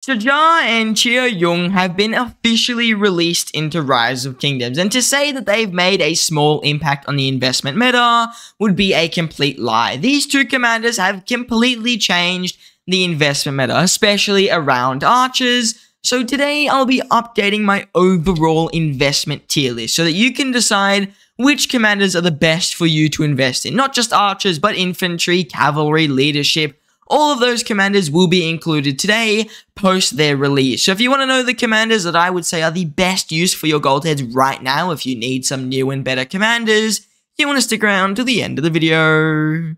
Shajar and Cheo have been officially released into Rise of Kingdoms, and to say that they've made a small impact on the investment meta would be a complete lie. These two commanders have completely changed the investment meta, especially around archers. So today I'll be updating my overall investment tier list so that you can decide which commanders are the best for you to invest in. Not just archers, but infantry, cavalry, leadership. All of those commanders will be included today, post their release. So if you want to know the commanders that I would say are the best use for your gold heads right now, if you need some new and better commanders, you want to stick around to the end of the video.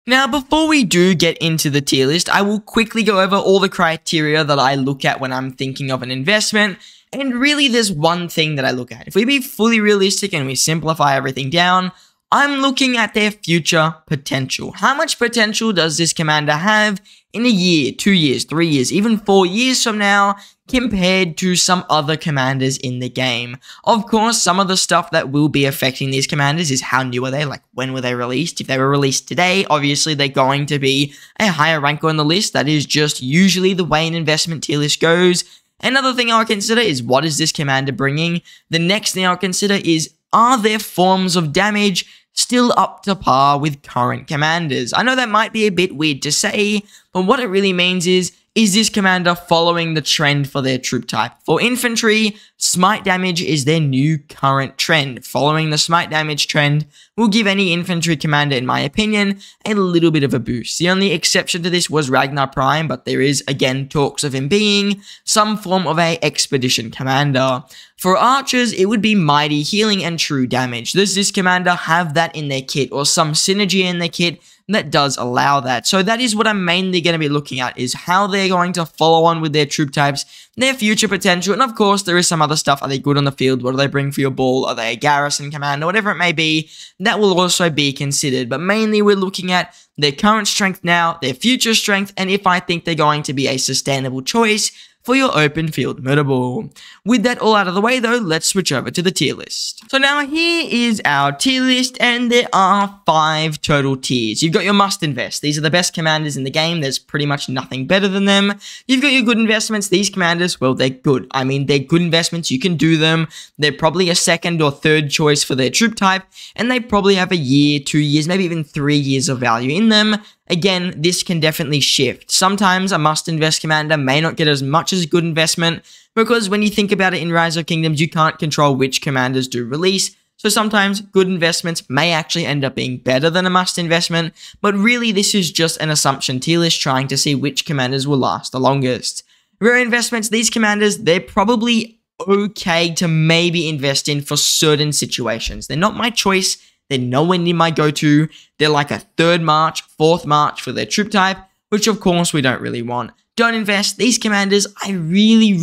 Now, before we do get into the tier list, I will quickly go over all the criteria that I look at when I'm thinking of an investment. And really, there's one thing that I look at. If we be fully realistic and we simplify everything down, I'm looking at their future potential. How much potential does this commander have in a year, 2 years, 3 years, even 4 years from now, compared to some other commanders in the game? Of course, some of the stuff that will be affecting these commanders is how new are they, like when were they released? If they were released today, obviously they're going to be a higher rank on the list. That is just usually the way an investment tier list goes. Another thing I'll consider is what is this commander bringing? The next thing I'll consider is, are their forms of damage still up to par with current commanders? I know that might be a bit weird to say, but what it really means is this commander following the trend for their troop type? For infantry, smite damage is their new current trend. Following the smite damage trend will give any infantry commander, in my opinion, a little bit of a boost. The only exception to this was Ragnar Prime, but there is, again, talks of him being some form of a expedition commander. For archers, it would be mighty healing and true damage. Does this commander have that in their kit, or some synergy in their kit that does allow that? So that is what I'm mainly going to be looking at, is how they're going to follow on with their troop types, their future potential, and of course there is some other stuff. Are they good on the field? What do they bring for your ball? Are they a garrison commander? Whatever it may be, that will also be considered, but mainly we're looking at their current strength now, their future strength, and if I think they're going to be a sustainable choice for your open field meta ball. With that all out of the way though, let's switch over to the tier list. So now here is our tier list, and there are 5 total tiers. You've got your must invest. These are the best commanders in the game. There's pretty much nothing better than them. You've got your good investments. These commanders, well, they're good. I mean, they're good investments. You can do them. They're probably a second or third choice for their troop type, and they probably have a year, 2 years, maybe even 3 years of value in them. Again, this can definitely shift. Sometimes a must-invest commander may not get as much as a good investment, because when you think about it in Rise of Kingdoms, you can't control which commanders do release. So sometimes good investments may actually end up being better than a must-investment, but really this is just an assumption tier list trying to see which commanders will last the longest. Rare investments, these commanders, they're probably okay to maybe invest in for certain situations. They're not my choice. They're nowhere near my go-to. They're like a 3rd March, 4th March for their troop type, which of course we don't really want. Don't invest. These commanders, I really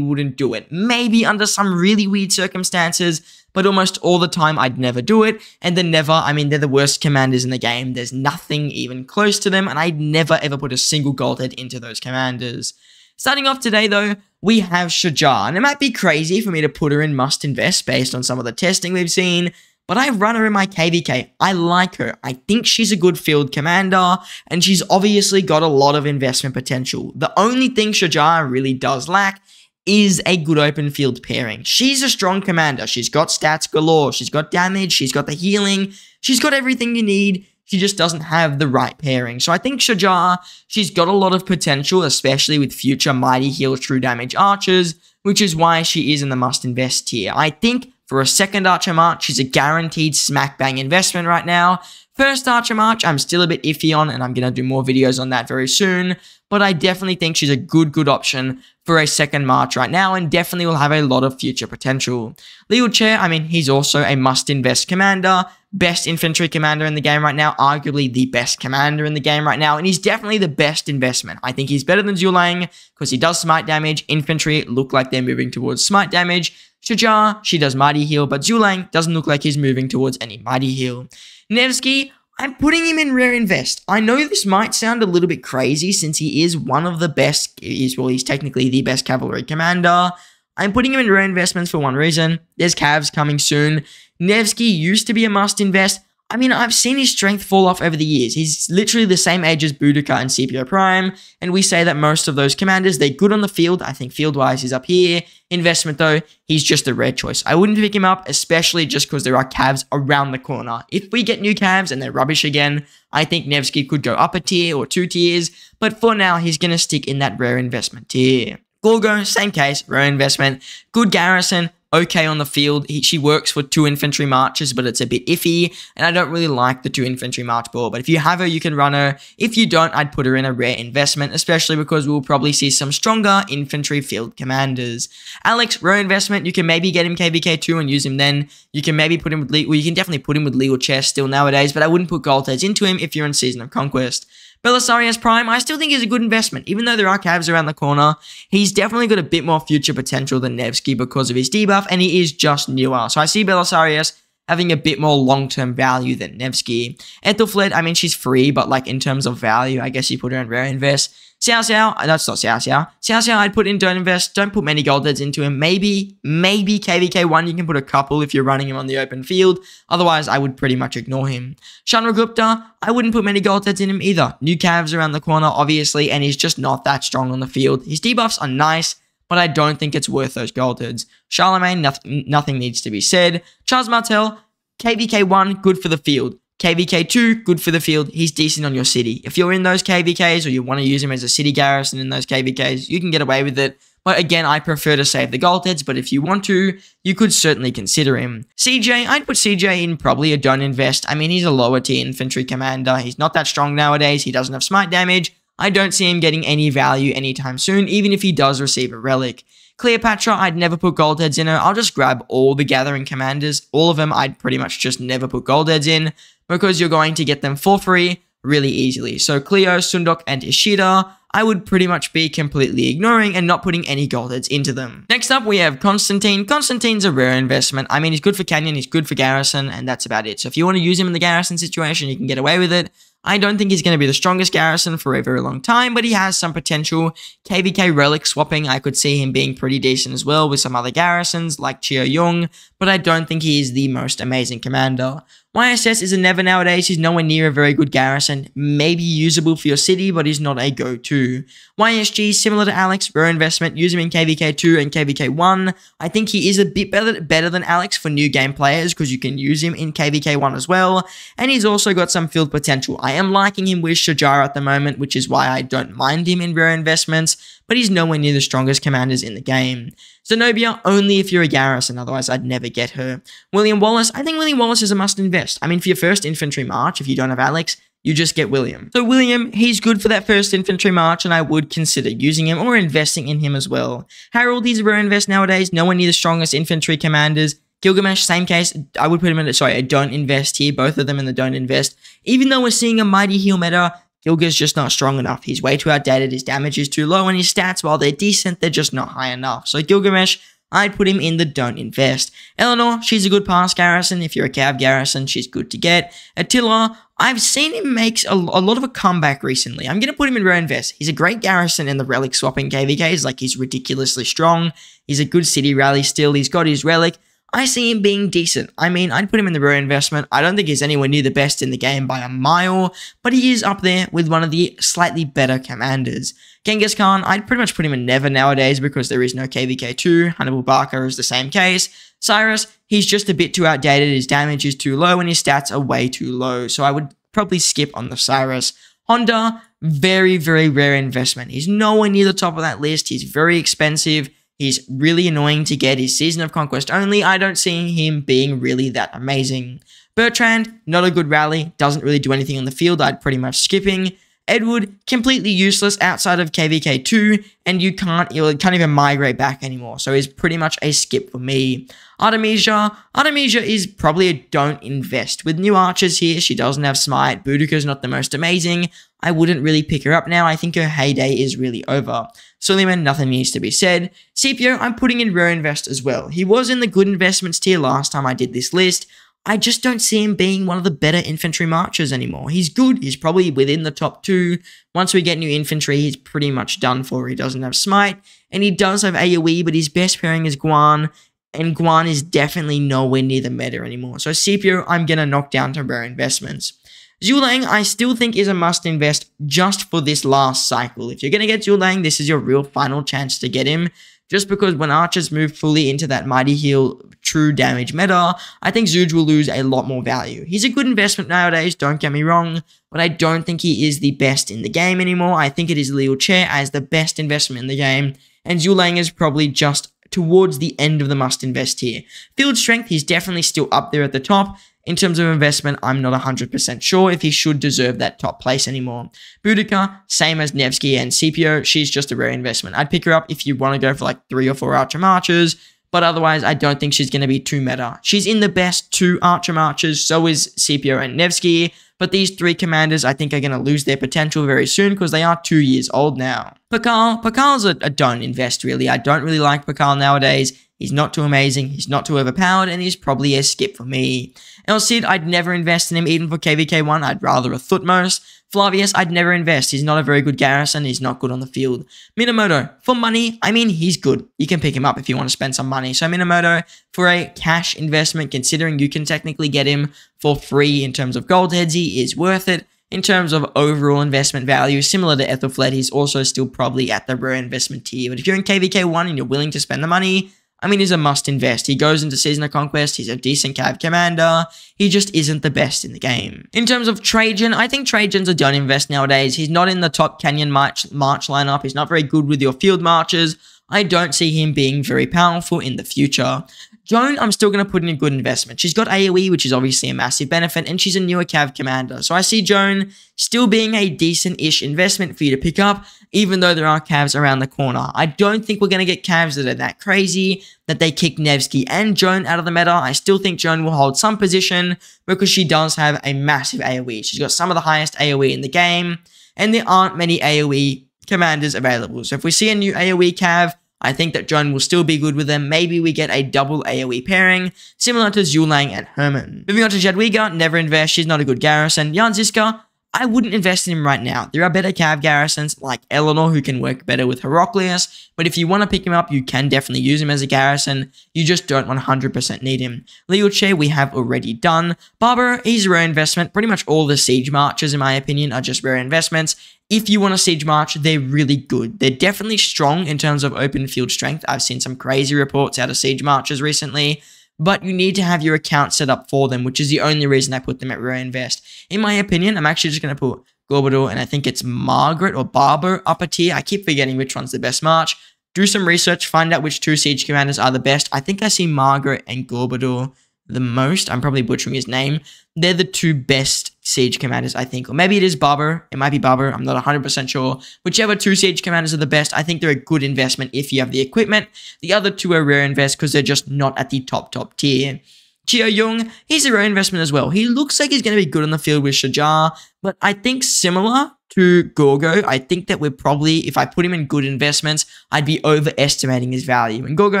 wouldn't do it. Maybe under some really weird circumstances, but almost all the time I'd never do it. And I mean, they're the worst commanders in the game. There's nothing even close to them, and I'd never ever put a single gold head into those commanders. Starting off today though, we have Shajar, and it might be crazy for me to put her in must invest based on some of the testing we've seen, but I run her in my KVK. I like her. I think she's a good field commander, and she's obviously got a lot of investment potential. The only thing Shajar really does lack is a good open field pairing. She's a strong commander. She's got stats galore. She's got damage. She's got the healing. She's got everything you need. She just doesn't have the right pairing. So I think Shajar, she's got a lot of potential, especially with future mighty heal true damage archers, which is why she is in the must invest tier. I think for a 2nd Archer March, she's a guaranteed smack bang investment right now. 1st Archer March, I'm still a bit iffy on, and I'm going to do more videos on that very soon, but I definitely think she's a good option for a 2nd March right now, and definitely will have a lot of future potential. Legal Chair, I mean, he's also a must-invest commander, best infantry commander in the game right now, arguably the best commander in the game right now, and he's definitely the best investment. I think he's better than Zulang, because he does smite damage. Infantry look like they're moving towards smite damage. Shajar, she does mighty heal, but Zulang doesn't look like he's moving towards any mighty heal. Nevsky, I'm putting him in rare invest. I know this might sound a little bit crazy since he is one of the best, he's technically the best cavalry commander. I'm putting him in rare investments for one reason. There's Cavs coming soon. Nevsky used to be a must invest. I mean, I've seen his strength fall off over the years. He's literally the same age as Boudica and CPO Prime, and we say that most of those commanders, they're good on the field. I think field-wise, he's up here. Investment, though, he's just a rare choice. I wouldn't pick him up, especially just because there are Cavs around the corner. If we get new Cavs and they're rubbish again, I think Nevsky could go up a tier or 2 tiers, but for now, he's going to stick in that rare investment tier. Gorgo, same case, rare investment, good garrison, okay on the field. She works for 2 infantry marches, but it's a bit iffy, and I don't really like the 2 infantry march ball. But if you have her, you can run her. If you don't, I'd put her in a rare investment, especially because we'll probably see some stronger infantry field commanders. Alex, rare investment. You can maybe get him KVK2 and use him then. You can maybe put him with you can definitely put him with legal chess still nowadays, but I wouldn't put gold heads into him if you're in Season of Conquest. Belisarius Prime, I still think is a good investment. Even though there are Cavs around the corner, he's definitely got a bit more future potential than Nevsky because of his debuff, and he is just newer. So I see Belisarius having a bit more long-term value than Nevsky. Ethelfled, I mean, she's free, but like in terms of value, I guess you put her in rare invest. Xiao Xiao, that's not Xiao Xiao. Xiao Xiao, I'd put in don't invest. Don't put many gold heads into him. Maybe KVK1, you can put a couple if you're running him on the open field. Otherwise, I would pretty much ignore him. Chandragupta, I wouldn't put many gold heads in him either. New Cavs around the corner, obviously, and he's just not that strong on the field. His debuffs are nice, but I don't think it's worth those gold heads. Charlemagne, nothing needs to be said. Charles Martel, KVK1, good for the field. KVK2, good for the field. He's decent on your city. If you're in those KVKs or you want to use him as a city garrison in those KVKs, you can get away with it. But again, I prefer to save the gold heads, but if you want to, you could certainly consider him. CJ, I'd put CJ in probably a don't invest. I mean, he's a lower tier infantry commander. He's not that strong nowadays. He doesn't have smite damage. I don't see him getting any value anytime soon, even if he does receive a relic. Cleopatra, I'd never put gold heads in her. I'll just grab all the gathering commanders. All of them, I'd pretty much just never put gold heads in because you're going to get them for free really easily. So Cleo, Sundok, and Ishida, I would pretty much be completely ignoring and not putting any gold heads into them. Next up, we have Constantine. Constantine's a rare investment. I mean, he's good for Canyon, he's good for Garrison, and that's about it. So if you want to use him in the Garrison situation, you can get away with it. I don't think he's going to be the strongest garrison for a very long time, but he has some potential. KVK relic swapping, I could see him being pretty decent as well with some other garrisons like Cheo Young, but I don't think he is the most amazing commander. YSS is a never nowadays. He's nowhere near a very good garrison. Maybe usable for your city, but he's not a go-to. YSG, similar to Alex, rare investment. Use him in KVK2 and KVK1. I think he is a bit better than Alex for new game players because you can use him in KVK1 as well. And he's also got some field potential. I am liking him with Shajar at the moment, which is why I don't mind him in rare investments, but he's nowhere near the strongest commanders in the game. Zenobia, only if you're a garrison, otherwise I'd never get her. William Wallace, I think William Wallace is a must invest. I mean, for your first infantry march, if you don't have Alex, you just get William. So William, he's good for that first infantry march, and I would consider using him or investing in him as well. Harold, he's a rare invest nowadays, nowhere near the strongest infantry commanders. Gilgamesh, same case, I would put him in a don't invest here, both of them in the don't invest. Even though we're seeing a mighty heal meta, Gilga's just not strong enough. He's way too outdated, his damage is too low, and his stats, while they're decent, they're just not high enough. So Gilgamesh, I'd put him in the don't invest. Eleanor, she's a good pass garrison. If you're a Cav garrison, she's good to get. Attila, I've seen him make a lot of a comeback recently. I'm going to put him in rare invest. He's a great garrison in the relic swapping KVKs, like he's ridiculously strong. He's a good city rally still. He's got his relic. I see him being decent. I mean, I'd put him in the rare investment. I don't think he's anywhere near the best in the game by a mile, but he is up there with one of the slightly better commanders. Genghis Khan, I'd pretty much put him in never nowadays because there is no KVK2. Hannibal Barca is the same case. Cyrus, he's just a bit too outdated. His damage is too low and his stats are way too low, so I would probably skip on the Cyrus. Honda, very, very rare investment. He's nowhere near the top of that list. He's very expensive. He's really annoying to get. His Season of Conquest only. I don't see him being really that amazing. Bertrand, not a good rally. Doesn't really do anything on the field. I'd pretty much skipping. Edward, completely useless outside of KVK2, and you can't even migrate back anymore. So he's pretty much a skip for me. Artemisia is probably a don't invest. With new archers here, she doesn't have smite. Boudica's not the most amazing. I wouldn't really pick her up now. I think her heyday is really over. Suleiman, nothing needs to be said. Scipio, I'm putting in rare invest as well. He was in the good investments tier last time I did this list. I just don't see him being one of the better infantry marchers anymore. He's good. He's probably within the top 2. Once we get new infantry, he's pretty much done for. He doesn't have smite, and he does have AoE, but his best pairing is Guan. and Guan is definitely nowhere near the meta anymore. So Scipio, I'm going to knock down to rare investments. Zhulang, I still think is a must invest just for this last cycle. If you're going to get Zhulang, this is your real final chance to get him. Just because when archers move fully into that mighty heal true damage meta, I think Zhuge will lose a lot more value. He's a good investment nowadays, don't get me wrong, but I don't think he is the best in the game anymore. I think it is Liu Che as the best investment in the game, and Zhulang is probably just towards the end of the must invest tier. Field strength, he's definitely still up there at the top. In terms of investment, I'm not 100% sure if he should deserve that top place anymore. Boudica, same as Nevsky and Scipio, she's just a rare investment. I'd pick her up if you want to go for like 3 or 4 Archer Marchers, but otherwise I don't think she's going to be too meta. She's in the best 2 Archer Marchers, so is Scipio and Nevsky, but these 3 commanders I think are going to lose their potential very soon because they are 2 years old now. Pakal's a don't invest really. I don't really like Pakal nowadays. He's not too amazing, he's not too overpowered, and he's probably a skip for me. El Cid, I'd never invest in him even for KVK1, I'd rather a Thutmose. Flavius, I'd never invest, he's not a very good garrison, he's not good on the field. Minamoto, for money, I mean, he's good. You can pick him up if you want to spend some money. So Minamoto, for a cash investment, considering you can technically get him for free in terms of gold heads, he is worth it. In terms of overall investment value, similar to Ethelfled, he's also still probably at the rare investment tier. But if you're in KVK1 and you're willing to spend the money, I mean, he's a must invest. He goes into Season of Conquest, he's a decent cav commander, he just isn't the best in the game. In terms of Trajan, I think Trajan's a don't invest nowadays. He's not in the top Canyon March lineup, he's not very good with your field marches. I don't see him being very powerful in the future. Joan, I'm still going to put in a good investment. She's got AoE, which is obviously a massive benefit, and she's a newer cav commander. So I see Joan still being a decent-ish investment for you to pick up, even though there are cavs around the corner. I don't think we're going to get cavs that are that crazy that they kick Nevsky and Joan out of the meta. I still think Joan will hold some position because she does have a massive AoE. She's got some of the highest AoE in the game, and there aren't many AoE commanders available. So if we see a new AoE cav, I think that Joan will still be good with them. Maybe we get a double AoE pairing, similar to Zhulang and Herman. Moving on to Jadwiga, never invest, she's not a good garrison. Jan Ziska, I wouldn't invest in him right now. There are better cav garrisons like Eleanor who can work better with Heraclius, but if you want to pick him up, you can definitely use him as a garrison. You just don't 100% need him. Liu Che, we have already done. Barber, he's a rare investment. Pretty much all the siege marchers, in my opinion, are just rare investments. If you want a siege march, they're really good. They're definitely strong in terms of open field strength. I've seen some crazy reports out of siege marchers recently, but you need to have your account set up for them, which is the only reason I put them at rare invest. In my opinion, I'm actually just going to put Gorbador and I think it's Margaret or Barber up a tier. I keep forgetting which one's the best march. Do some research, find out which 2 siege commanders are the best. I think I see Margaret and Gorbador the most. I'm probably butchering his name. They're the 2 best siege commanders, I think. Or maybe it is Barber. It might be Barber. I'm not 100% sure. Whichever 2 siege commanders are the best, I think they're a good investment if you have the equipment. The other 2 are rare invest because they're just not at the top tier. Cheo Young, he's a rare investment as well. He looks like he's going to be good on the field with Shajar, but I think similar to Gorgo, I think that we're probably, if I put him in good investments, I'd be overestimating his value. When Gorgo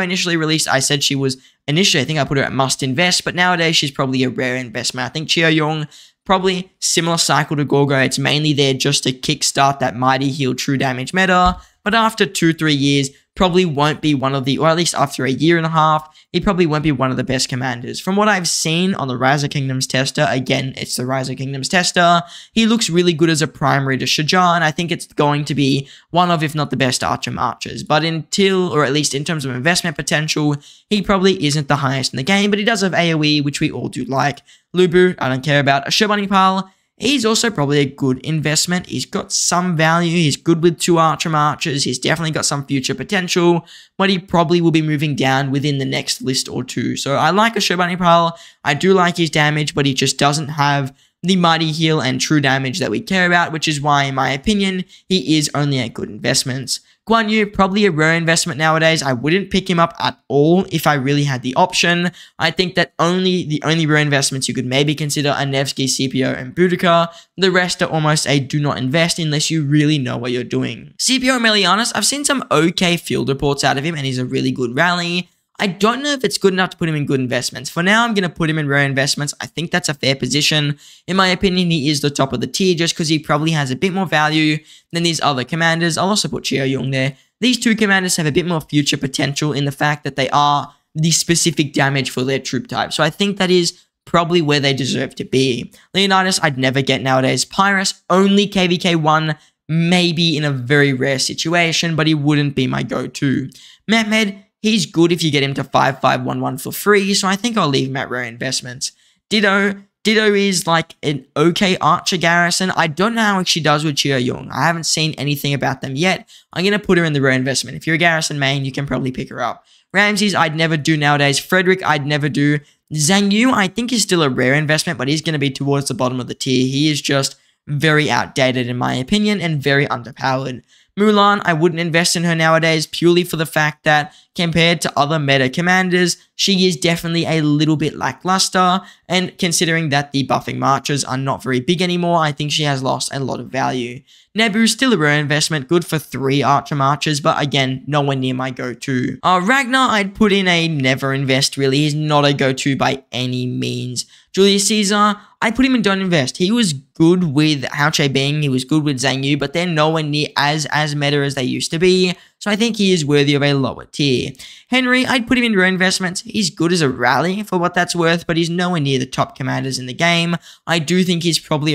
initially released, I said she was, initially I think I put her at must invest, but nowadays she's probably a rare investment. I think Cheo Young, probably similar cycle to Gorgo, it's mainly there just to kickstart that mighty heal true damage meta, but after 2-3 years, probably won't be one of the, or at least after a year and a half, he probably won't be one of the best commanders. From what I've seen on the Rise of Kingdoms tester, again, it's the Rise of Kingdoms tester, he looks really good as a primary to Shajar, and I think it's going to be one of, if not the best Archer Marchers. But until, or at least in terms of investment potential, he probably isn't the highest in the game, but he does have AoE, which we all do like. Lubu, I don't care about. A Shobani Pal, he's also probably a good investment. He's got some value. He's good with 2 Archer Marchers. He's definitely got some future potential, but he probably will be moving down within the next list or 2. So I like a Shobani Pal. I do like his damage, but he just doesn't have the mighty heal and true damage that we care about, which is why, in my opinion, he is only at good investments. Guan Yu, probably a rare investment nowadays. I wouldn't pick him up at all if I really had the option. I think that the only rare investments you could maybe consider are Nevsky, Scipio, and Boudica. The rest are almost a do not invest unless you really know what you're doing. Scipio Melianus, I've seen some okay field reports out of him, and he's a really good rally. I don't know if it's good enough to put him in good investments. For now, I'm going to put him in rare investments. I think that's a fair position. In my opinion, he is the top of the tier just because he probably has a bit more value than these other commanders. I'll also put Cheo Young there. These 2 commanders have a bit more future potential in the fact that they are the specific damage for their troop type. So I think that is probably where they deserve to be. Leonidas, I'd never get nowadays. Pyrus, only KVK 1, maybe in a very rare situation, but he wouldn't be my go-to. Mehmed, he's good if you get him to 5511 for free, so I think I'll leave him at rare investments. Ditto is like an okay archer garrison. I don't know how she does with Cheo Young. I haven't seen anything about them yet. I'm going to put her in the rare investment. If you're a garrison main, you can probably pick her up. Ramses, I'd never do nowadays. Frederick, I'd never do. Zhang Yu, I think is still a rare investment, but he's going to be towards the bottom of the tier. He is just very outdated in my opinion and very underpowered. Mulan, I wouldn't invest in her nowadays purely for the fact that compared to other meta commanders, she is definitely a little bit lackluster, and considering that the buffing marches are not very big anymore, I think she has lost a lot of value. Nebu, still a rare investment, good for 3 archer marches, but again, nowhere near my go-to. Ragnar, I'd put in a never invest really, he's not a go-to by any means. Julius Caesar, I'd put him in don't invest. He was good with Hao Che Bing, he was good with Zhang Yu, but they're nowhere near as meta as they used to be, so I think he is worthy of a lower tier. Henry, I'd put him in rare investments. He's good as a rally for what that's worth, but he's nowhere near the top commanders in the game. I do think he's probably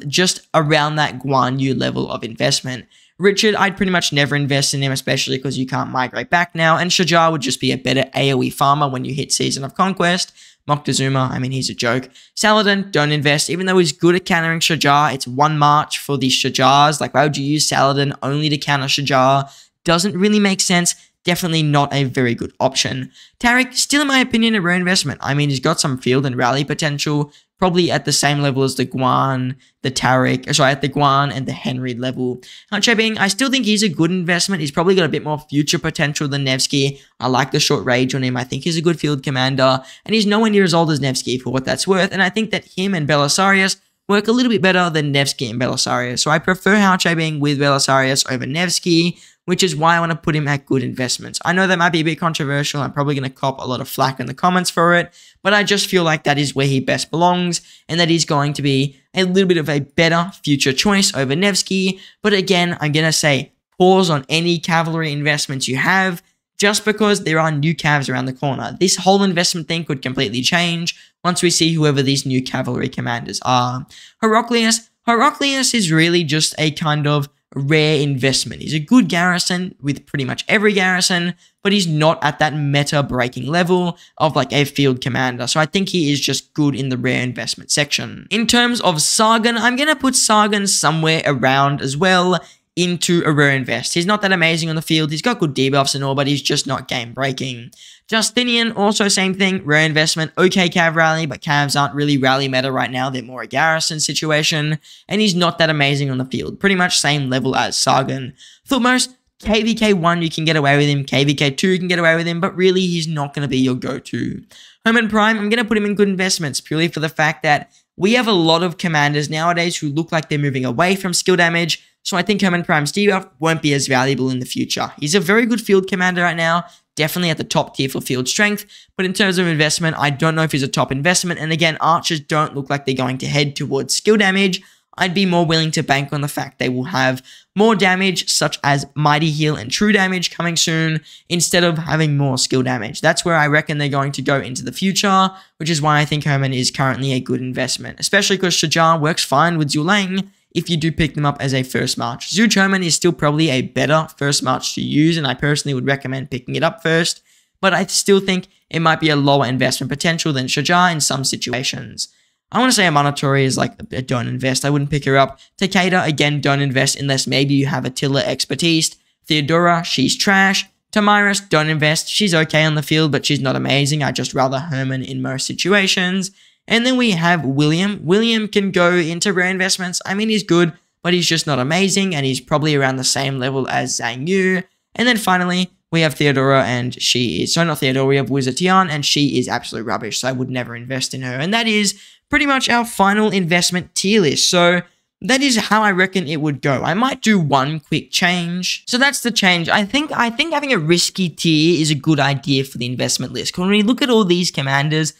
just around that Guan Yu level of investment. Richard, I'd pretty much never invest in him, especially because you can't migrate back now, and Shajar would just be a better AoE farmer when you hit Season of Conquest. Moctezuma, I mean, he's a joke. Saladin, don't invest. Even though he's good at countering Shajar, it's one march for the Shajars. Like, why would you use Saladin only to counter Shajar? Doesn't really make sense. Definitely not a very good option. Tariq, still in my opinion, a rare investment. I mean, he's got some field and rally potential, probably at the same level as the Guan, the Tariq, sorry, at the Guan and the Henry level. Chebing, I still think he's a good investment. He's probably got a bit more future potential than Nevsky. I like the short range on him. I think he's a good field commander, and he's nowhere near as old as Nevsky for what that's worth, and I think that him and Belisarius work a little bit better than Nevsky and Belisarius, so I prefer Hao Che-Bing with Belisarius over Nevsky, which is why I want to put him at good investments. I know that might be a bit controversial. I'm probably going to cop a lot of flack in the comments for it, but I just feel like that is where he best belongs, and that he's going to be a little bit of a better future choice over Nevsky. But again, I'm going to say pause on any cavalry investments you have, just because there are new cavs around the corner. This whole investment thing could completely change once we see whoever these new cavalry commanders are. Heraclius is really just a kind of rare investment. He's a good garrison with pretty much every garrison, but he's not at that meta breaking level of like a field commander. So I think he is just good in the rare investment section. In terms of Sargon, I'm going to put Sargon somewhere around as well into a rare invest. He's not that amazing on the field. He's got good debuffs and all, but he's just not game breaking. Justinian, also same thing, rare investment, okay cav rally, but cavs aren't really rally meta right now, they're more a garrison situation, and he's not that amazing on the field, pretty much same level as Sargon. Thutmose, KVK 1 you can get away with him, KVK 2 you can get away with him, but really he's not going to be your go-to. Herman Prime, I'm going to put him in good investments, purely for the fact that we have a lot of commanders nowadays who look like they're moving away from skill damage, so I think Herman Prime's debuff won't be as valuable in the future. He's a very good field commander right now, definitely at the top tier for field strength, but in terms of investment, I don't know if he's a top investment, and again, archers don't look like they're going to head towards skill damage. I'd be more willing to bank on the fact they will have more damage, such as Mighty Heal and True Damage coming soon, instead of having more skill damage. That's where I reckon they're going to go into the future, which is why I think Herman is currently a good investment, especially because Shajar works fine with Zhulang if you do pick them up as a first march. Zhu Herman is still probably a better first march to use, and I personally would recommend picking it up first, but I still think it might be a lower investment potential than Shajar in some situations. I want to say Amanatori is like a don't invest. I wouldn't pick her up. Takeda, again, don't invest unless maybe you have Attila expertise. Theodora, she's trash. Tamiris, don't invest. She's okay on the field, but she's not amazing. I'd just rather Herman in most situations. And then we have William. William can go into rare investments. I mean, he's good, but he's just not amazing, and he's probably around the same level as Zhang Yu. And then finally, we have Theodora, and she is, so not Theodora, we have Wizard Tian, and she is absolute rubbish, so I would never invest in her. And that is pretty much our final investment tier list. So that is how I reckon it would go. I might do one quick change. So that's the change. I think having a risky tier is a good idea for the investment list. When we look at all these commanders,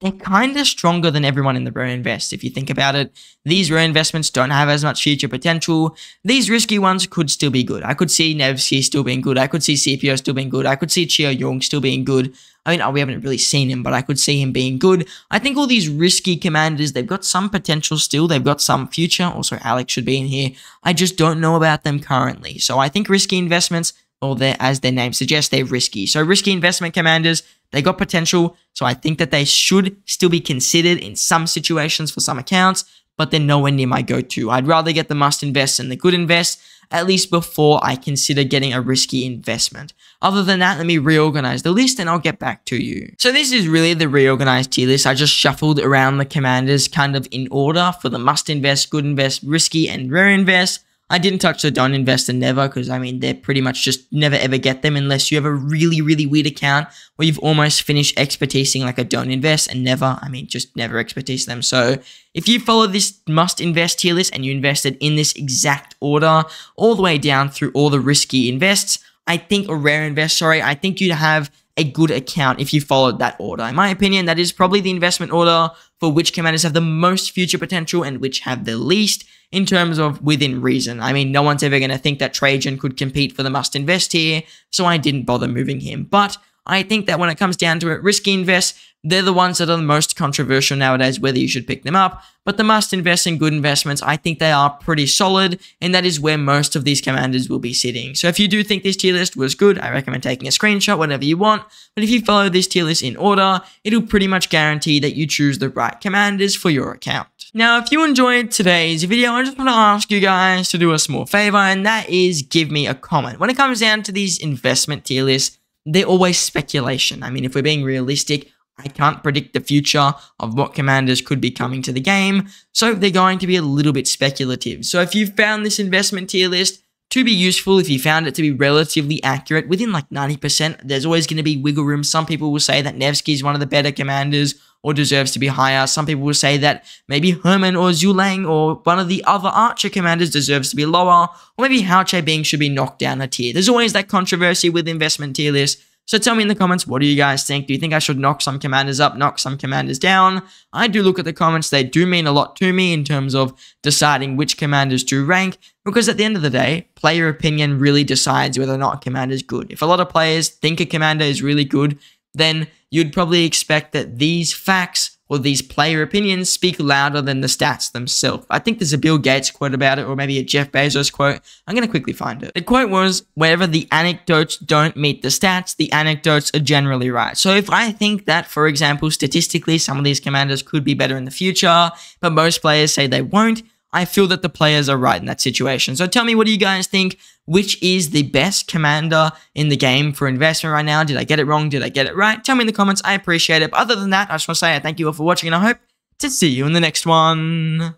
they're kind of stronger than everyone in the rare invest. If you think about it, these rare investments don't have as much future potential. These risky ones could still be good. I could see Nevsky still being good. I could see CPO still being good. I could see Cheo Young still being good. I mean, we haven't really seen him, but I could see him being good. I think all these risky commanders, they've got some potential still. They've got some future. Also, Alex should be in here. I just don't know about them currently. So I think risky investments, or as their name suggests, they're risky. So risky investment commanders, they got potential. So I think that they should still be considered in some situations for some accounts, but they're nowhere near my go-to. I'd rather get the must invest and the good invest, at least before I consider getting a risky investment. Other than that, let me reorganize the list and I'll get back to you. So this is really the reorganized tier list. I just shuffled around the commanders kind of in order for the must invest, good invest, risky, and rare invest. I didn't touch the don't invest and never, because I mean, they're pretty much just never ever get them unless you have a really, really weird account where you've almost finished expertising like a don't invest and never, I mean, just never expertise them. So if you follow this must invest tier list and you invested in this exact order all the way down through all the risky invests, I think I think you'd have a good account if you followed that order. In my opinion, that is probably the investment order for which commanders have the most future potential and which have the least in terms of within reason. I mean, no one's ever going to think that Trajan could compete for the must invest here, so I didn't bother moving him. But I think that when it comes down to it, risky invest, they're the ones that are the most controversial nowadays, whether you should pick them up. But the must invest and good investments, I think they are pretty solid, and that is where most of these commanders will be sitting. So if you do think this tier list was good, I recommend taking a screenshot, whatever you want. But if you follow this tier list in order, it'll pretty much guarantee that you choose the right commanders for your account. Now, if you enjoyed today's video, I just want to ask you guys to do a small favor, and that is give me a comment. When it comes down to these investment tier lists, they're always speculation. I mean, if we're being realistic, I can't predict the future of what commanders could be coming to the game, so they're going to be a little bit speculative. So if you found this investment tier list to be useful, if you found it to be relatively accurate, within like 90%, there's always going to be wiggle room. Some people will say that Nevsky is one of the better commanders or deserves to be higher. Some people will say that maybe Herman or Zulang or one of the other Archer commanders deserves to be lower, or maybe Hao Bing should be knocked down a tier. There's always that controversy with investment tier lists. So tell me in the comments, what do you guys think? Do you think I should knock some commanders up, knock some commanders down? I do look at the comments. They do mean a lot to me in terms of deciding which commanders to rank, because at the end of the day, player opinion really decides whether or not a commander is good. If a lot of players think a commander is really good, then you'd probably expect that these facts or these player opinions speak louder than the stats themselves. I think there's a Bill Gates quote about it, or maybe a Jeff Bezos quote. I'm going to quickly find it. The quote was, wherever the anecdotes don't meet the stats, the anecdotes are generally right. So if I think that, for example, statistically, some of these commanders could be better in the future, but most players say they won't, I feel that the players are right in that situation. So tell me, what do you guys think? Which is the best commander in the game for investment right now? Did I get it wrong? Did I get it right? Tell me in the comments. I appreciate it. But other than that, I just want to say I thank you all for watching, and I hope to see you in the next one.